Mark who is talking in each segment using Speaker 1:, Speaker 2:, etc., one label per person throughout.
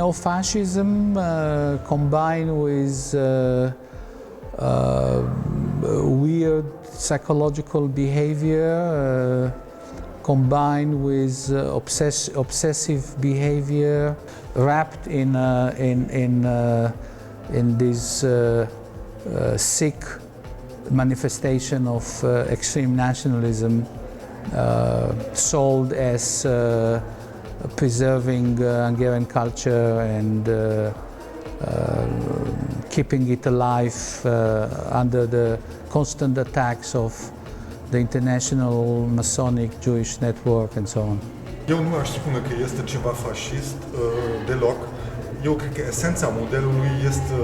Speaker 1: neo-fascism combined with weird psychological behavior, combined with obsessive behavior, wrapped in this sick manifestation of extreme nationalism, sold as preserving Hungarian culture and keeping it alive under the constant attacks of the international Masonic Jewish network and so on.
Speaker 2: Eu nu aș spune că este ceva fascist deloc. Eu cred că esența modelului este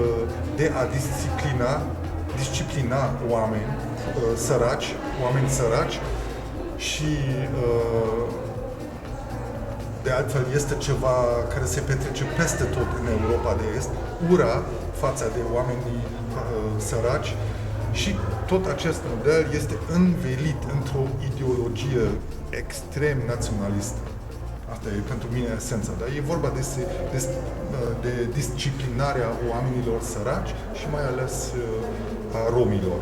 Speaker 2: de a disciplina oameni săraci și de altfel este ceva care se petrece peste tot în Europa de Est, ura față de oamenii săraci, și tot acest model este învelit într-o ideologie extrem naționalistă. Asta e pentru mine esența, dar e vorba de disciplinarea oamenilor săraci și mai ales a romilor.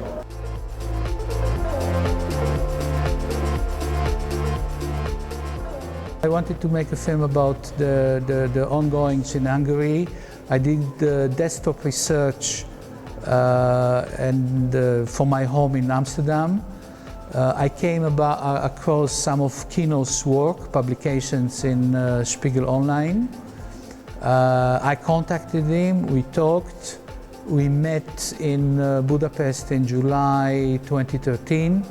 Speaker 1: I wanted to make a film about the ongoings in Hungary. I did desktop research for my home in Amsterdam. I came across some of Keno's work, publications in Spiegel Online. I contacted him, we talked, we met in Budapest in July 2013.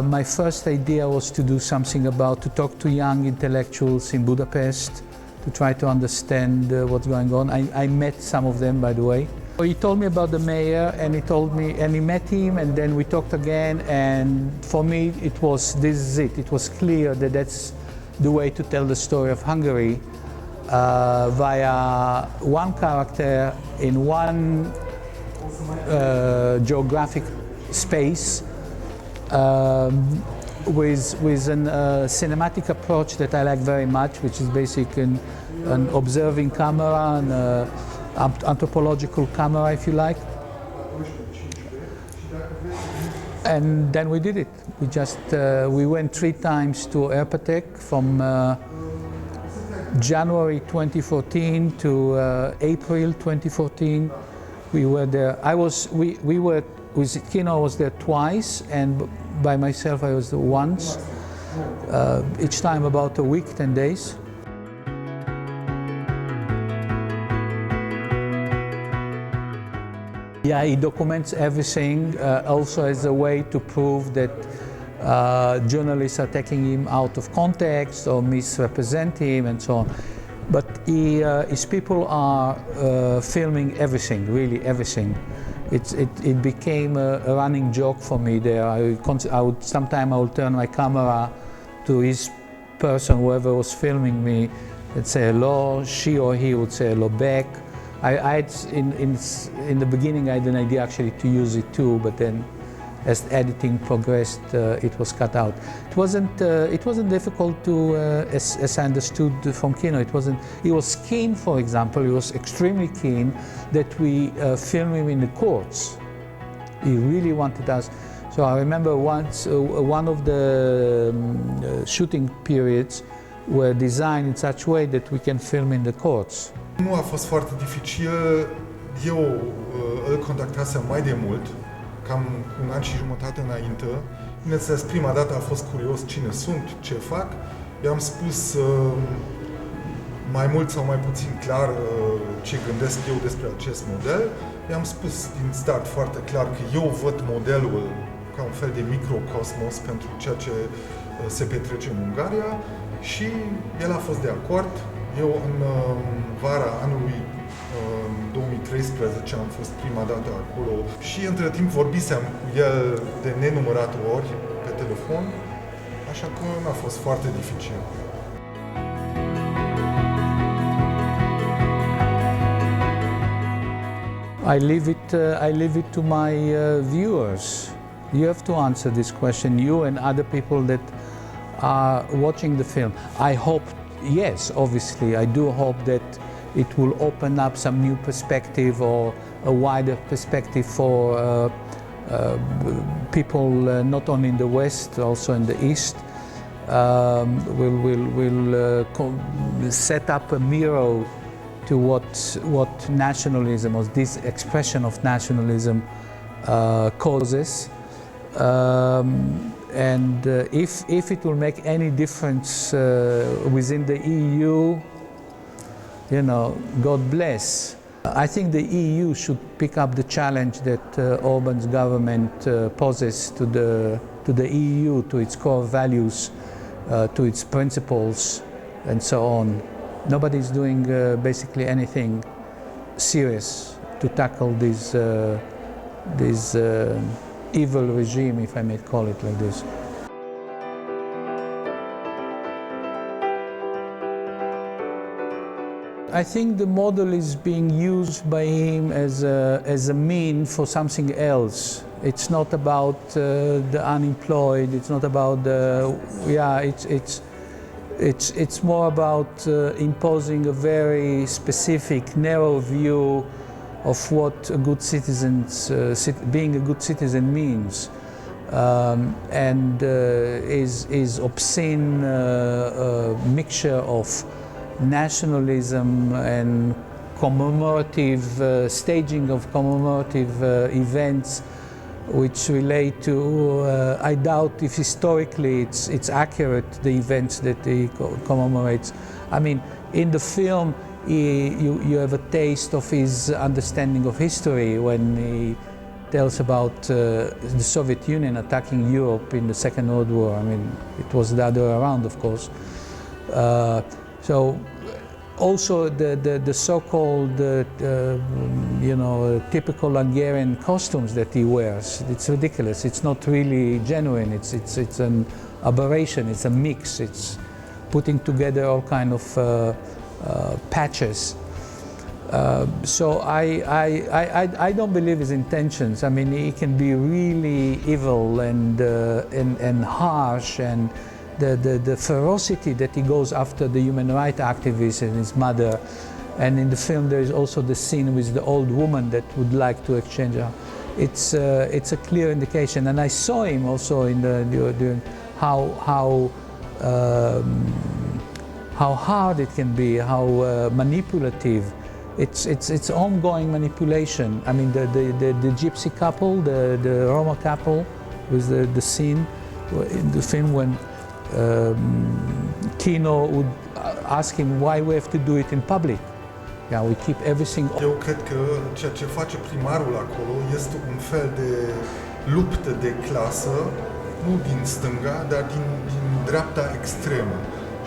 Speaker 1: My first idea was to do something to talk to young intellectuals in Budapest, to try to understand what's going on. I met some of them, by the way. He told me about the mayor, and he met him, and then we talked again, and for me this is it. It was clear that that's the way to tell the story of Hungary, via one character in one geographic space, with a cinematic approach that I like very much, which is basically an observing camera, an anthropological camera, if you like. And then we did it. We went 3 times to Érpatak from January 2014 to April 2014. We were there. With Keno, I was there twice, and by myself I was there once. Each time about a week, 10 days. Yeah, he documents everything, also as a way to prove that journalists are taking him out of context or misrepresent him and so on. But his people are filming everything, really everything. It became a running joke for me there. Sometimes I would turn my camera to his person, whoever was filming me, and say hello. She or he would say hello back. In the beginning I had an idea actually to use it too, but then as editing progressed, it was cut out. It wasn't difficult to, as I understood from Keno. He was keen, for example, he was extremely keen that we film him in the courts. He really wanted us. So I remember once, one of the shooting periods were designed in such a way that we can film in the courts.
Speaker 2: Nu a fost foarte dificil. Eu îl contactasem mai de mult, cam un an și jumătate înainte. Bineînțeles, prima dată a fost curios cine sunt, ce fac. I-am spus mai mult sau mai puțin clar ce gândesc eu despre acest model. I-am spus din start foarte clar că eu văd modelul ca un fel de microcosmos pentru ceea ce se petrece în Ungaria și el a fost de acord. Eu în vara anului 2013 am fost prima dată acolo și între timp vorbisem cu el de nenumărate ori pe telefon, așa că n-a fost foarte dificil.
Speaker 1: I leave it to my viewers. You have to answer this question, you and other people that are watching the film. I hope, yes, obviously, I do hope that it will open up some new perspective or a wider perspective for people not only in the West, also in the East. Will set up a mirror to what nationalism or this expression of nationalism causes. And if it will make any difference within the EU, you know, God bless. I think the EU should pick up the challenge that Orban's government poses to the EU, to its core values, to its principles, and so on. Nobody's doing basically anything serious to tackle this evil regime, if I may call it like this. I think the model is being used by him as a mean for something else. It's not about the unemployed. It's not about the It's more about imposing a very specific, narrow view of what a good being a good citizen means, and is obscene mixture of nationalism and commemorative staging of commemorative events, which relate to, I doubt if historically it's accurate, the events that he commemorates. I mean, in the film, you have a taste of his understanding of history when he tells about the Soviet Union attacking Europe in the Second World War. I mean, it was the other way around, of course. So also the so-called typical Hungarian costumes that he wears, it's ridiculous. It's not really genuine. It's an aberration. It's a mix. It's putting together all kind of patches. So I don't believe his intentions. I mean, he can be really evil and harsh, and the ferocity that he goes after the human rights activist and his mother. And in the film there is also the scene with the old woman that would like to exchange her. It's a clear indication. And I saw him also in during how hard it can be, how manipulative. It's ongoing manipulation. I mean, the gypsy couple, the Roma couple, with the scene in the film when Keno would ask him why we have to do it in public. Yeah, we keep everything.
Speaker 2: Eu cred că ceea ce face primarul acolo este un fel de luptă de clasă, nu din stânga, dar din dreapta extremă.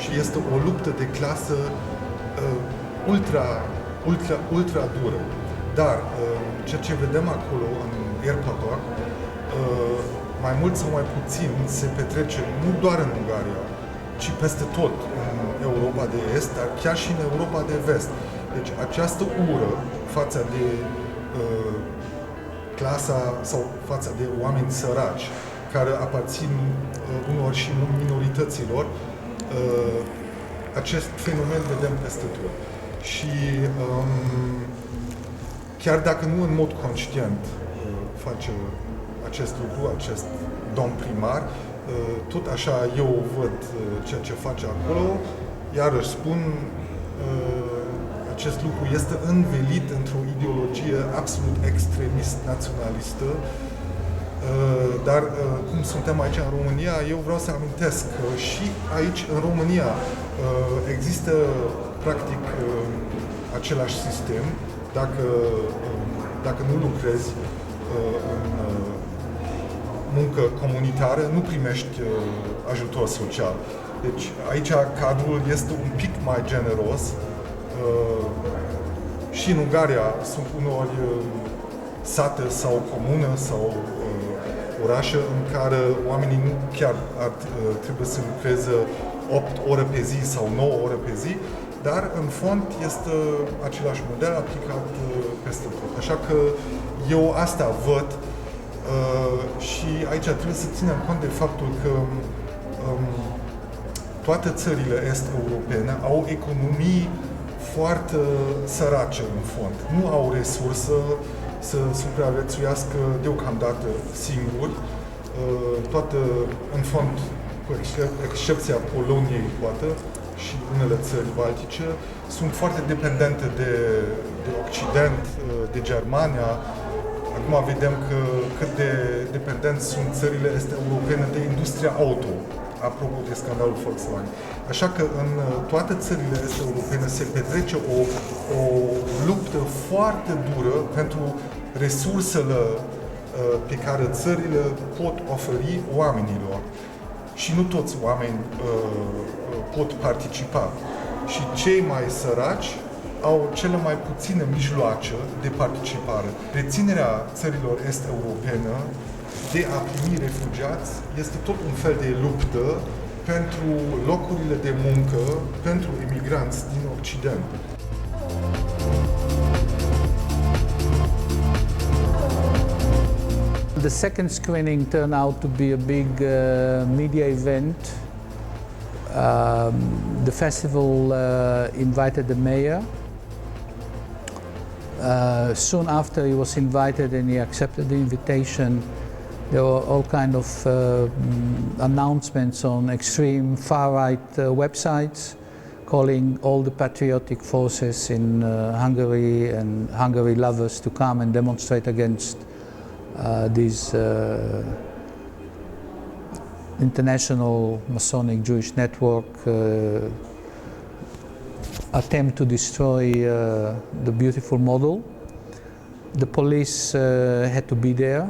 Speaker 2: Și este o luptă de clasă ultra dură. Dar ceea ce vedem acolo în Érpatak, mai mult sau mai puțin se petrece nu doar în Ungaria, ci peste tot în Europa de Est, dar chiar și în Europa de Vest. Deci această ură față de clasa sau față de oameni săraci care aparțin unor și minorităților, acest fenomen vedem peste tot. Și chiar dacă nu în mod conștient face acest lucru, acest domn primar, tot așa eu văd ceea ce face acolo, iarăși spun, acest lucru este învelit într-o ideologie absolut extremist, naționalistă, dar cum suntem aici în România, eu vreau să amintesc că și aici în România există practic același sistem. Dacă nu lucrezi în muncă comunitară, nu primești ajutor social. Deci aici cadrul este un pic mai generos. Și în Ungaria sunt uneori sate sau comună sau orașe în care oamenii nu chiar trebuie să lucreze 8 ore pe zi sau 9 ore pe zi, dar în fond este același model aplicat peste tot. Așa că eu asta văd și aici trebuie să ținem cont de faptul că toate țările est-europene au economii foarte sărace în fond. Nu au resursă să supraviețuiască deocamdată singuri. Toată, în fond, cu excepția Poloniei, poate, și unele țări baltice, sunt foarte dependente de Occident, de Germania. Acum vedem cât de dependenți sunt țările este europene de industria auto, apropo de scandalul Volkswagen. Așa că în toate țările este europene se petrece o luptă foarte dură pentru resursele pe care țările pot oferi oamenilor. Și nu toți oameni pot participa. Și cei mai săraci au cele mai puține mijloace de participare. Reținerea țărilor est-europene de a primi refugiați este tot un fel de luptă pentru locurile de muncă pentru imigranți din Occident.
Speaker 1: The second screening turned out to be a big media event. The festival invited the mayor. Soon after he was invited and he accepted the invitation, there were all kind of announcements on extreme far-right websites calling all the patriotic forces in Hungary and Hungary lovers to come and demonstrate against these international Masonic Jewish network attempt to destroy the beautiful model. The police had to be there.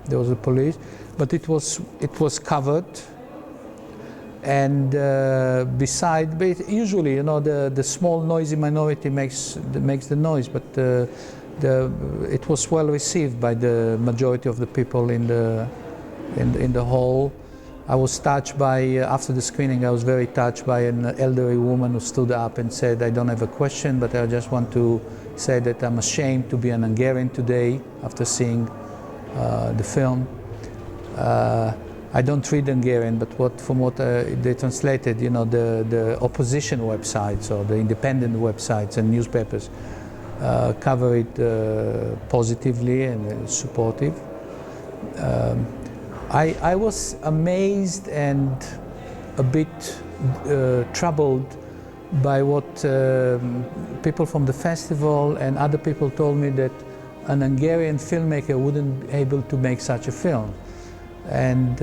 Speaker 1: There was a police, but it was covered. And but usually, you know, the small noisy minority makes the noise, but it was well received by the majority of the people in the hall. I was touched by, after the screening, I was very touched by an elderly woman who stood up and said, "I don't have a question, but I just want to say that I'm ashamed to be an Hungarian today after seeing the film." I don't read Hungarian, but from what they translated, you know, the opposition websites or the independent websites and newspapers cover it positively and supportive. I was amazed and a bit troubled by what people from the festival and other people told me, that an Hungarian filmmaker wouldn't be able to make such a film. And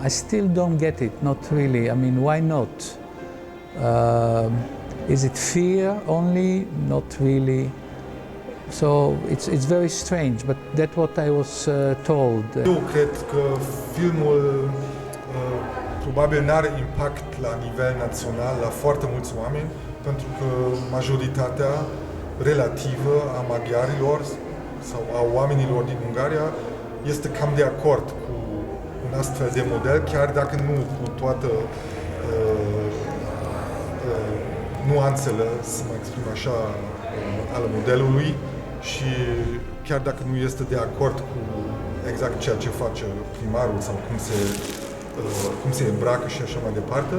Speaker 1: I still don't get it, not really. I mean, why not? Is it fear only? Not really. So it's very strange, but that's what I was told.
Speaker 2: Eu cred că filmul probabil n-are impact la nivel național la foarte mulți oameni, pentru că majoritatea relativă a maghiarilor sau a oamenilor din Ungaria este cam de acord cu un astfel de model, chiar dacă nu cu toată nuanțele, să mă exprim așa, ale modelului, și chiar dacă nu este de acord cu exact ceea ce face primarul sau cum se îmbracă și așa mai departe,